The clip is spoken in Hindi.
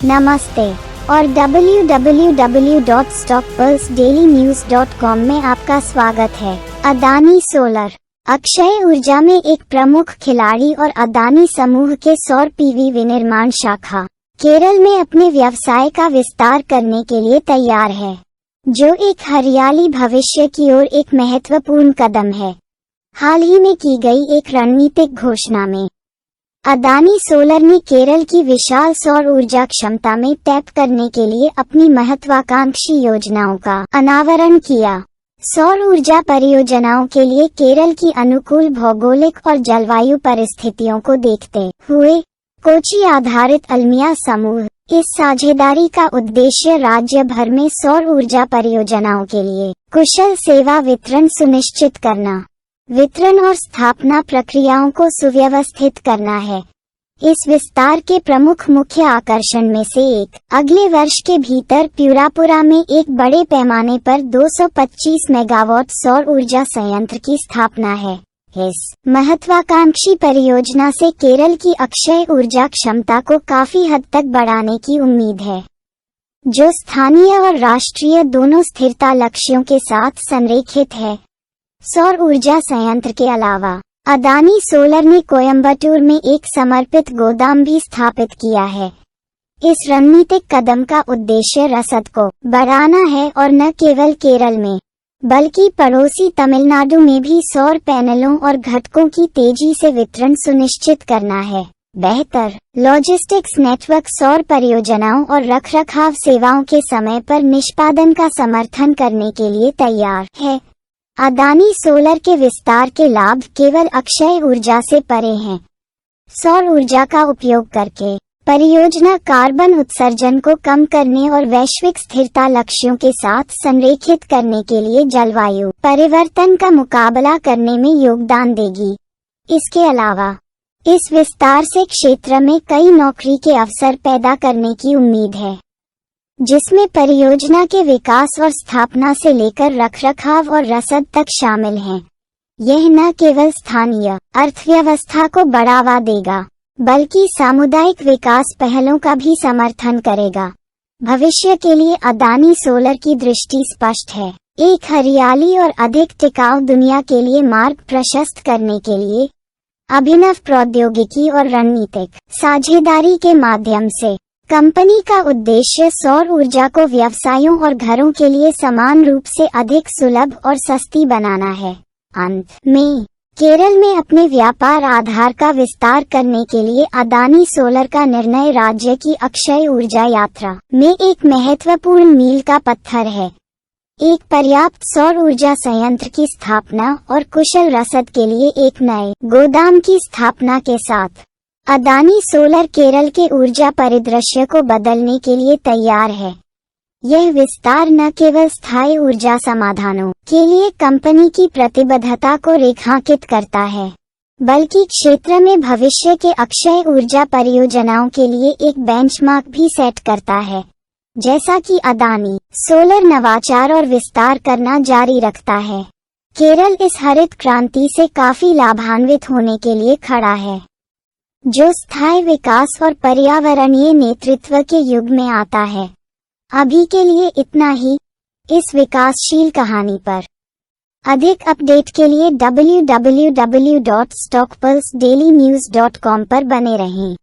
नमस्ते और www.stockpulsedailynews.com में आपका स्वागत है। अदानी सोलर अक्षय ऊर्जा में एक प्रमुख खिलाड़ी और अदानी समूह के सौर पीवी विनिर्माण शाखा केरल में अपने व्यवसाय का विस्तार करने के लिए तैयार है, जो एक हरियाली भविष्य की ओर एक महत्वपूर्ण कदम है। हाल ही में की गई एक रणनीतिक घोषणा में अदानी सोलर ने केरल की विशाल सौर ऊर्जा क्षमता में टैप करने के लिए अपनी महत्वाकांक्षी योजनाओं का अनावरण किया। सौर ऊर्जा परियोजनाओं के लिए केरल की अनुकूल भौगोलिक और जलवायु परिस्थितियों को देखते हुए कोची आधारित अल्मिया समूह इस साझेदारी का उद्देश्य राज्य भर में सौर ऊर्जा परियोजनाओं के लिए कुशल सेवा वितरण सुनिश्चित करना, वितरण और स्थापना प्रक्रियाओं को सुव्यवस्थित करना है। इस विस्तार के प्रमुख मुख्य आकर्षण में से एक अगले वर्ष के भीतर प्यूरापुरा में एक बड़े पैमाने पर 225 मेगावाट सौर ऊर्जा संयंत्र की स्थापना है। इस महत्वाकांक्षी परियोजना से केरल की अक्षय ऊर्जा क्षमता को काफी हद तक बढ़ाने की उम्मीद है, जो स्थानीय और राष्ट्रीय दोनों स्थिरता लक्ष्यों के साथ संरेखित है। सौर ऊर्जा संयंत्र के अलावा अदानी सोलर ने कोयम्बटूर में एक समर्पित गोदाम भी स्थापित किया है। इस रणनीतिक कदम का उद्देश्य रसद को बढ़ाना है और न केवल केरल में बल्कि पड़ोसी तमिलनाडु में भी सौर पैनलों और घटकों की तेजी से वितरण सुनिश्चित करना है। बेहतर लॉजिस्टिक्स नेटवर्क सौर परियोजनाओं और रखरखाव सेवाओं के समय पर निष्पादन का समर्थन करने के लिए तैयार है। अदानी सोलर के विस्तार के लाभ केवल अक्षय ऊर्जा से परे हैं। सौर ऊर्जा का उपयोग करके परियोजना कार्बन उत्सर्जन को कम करने और वैश्विक स्थिरता लक्ष्यों के साथ संरेखित करने के लिए जलवायु परिवर्तन का मुकाबला करने में योगदान देगी। इसके अलावा इस विस्तार से क्षेत्र में कई नौकरी के अवसर पैदा करने की उम्मीद है, जिसमें परियोजना के विकास और स्थापना से लेकर रखरखाव और रसद तक शामिल हैं। यह न केवल स्थानीय अर्थव्यवस्था को बढ़ावा देगा, बल्कि सामुदायिक विकास पहलों का भी समर्थन करेगा। भविष्य के लिए अदानी सोलर की दृष्टि स्पष्ट है, एक हरियाली और अधिक टिकाऊ दुनिया के लिए मार्ग प्रशस्त करने के लिए अभिनव प्रौद्योगिकी और रणनीतिक साझेदारी के माध्यम से कंपनी का उद्देश्य सौर ऊर्जा को व्यवसायों और घरों के लिए समान रूप से अधिक सुलभ और सस्ती बनाना है। अंत में केरल में अपने व्यापार आधार का विस्तार करने के लिए अदानी सोलर का निर्णय राज्य की अक्षय ऊर्जा यात्रा में एक महत्वपूर्ण मील का पत्थर है। एक पर्याप्त सौर ऊर्जा संयंत्र की स्थापना और कुशल रसद के लिए एक नए गोदाम की स्थापना के साथ अदानी सोलर केरल के ऊर्जा परिदृश्य को बदलने के लिए तैयार है। यह विस्तार न केवल स्थायी ऊर्जा समाधानों के लिए कंपनी की प्रतिबद्धता को रेखांकित करता है, बल्कि क्षेत्र में भविष्य के अक्षय ऊर्जा परियोजनाओं के लिए एक बेंचमार्क भी सेट करता है। जैसा कि अदानी सोलर नवाचार और विस्तार करना जारी रखता है, केरल इस हरित क्रांति से काफी लाभान्वित होने के लिए खड़ा है, जो स्थायी विकास और पर्यावरणीय नेतृत्व के युग में आता है। अभी के लिए इतना ही। इस विकासशील कहानी पर अधिक अपडेट के लिए www.stockpulsedailynews.com पर बने रहें।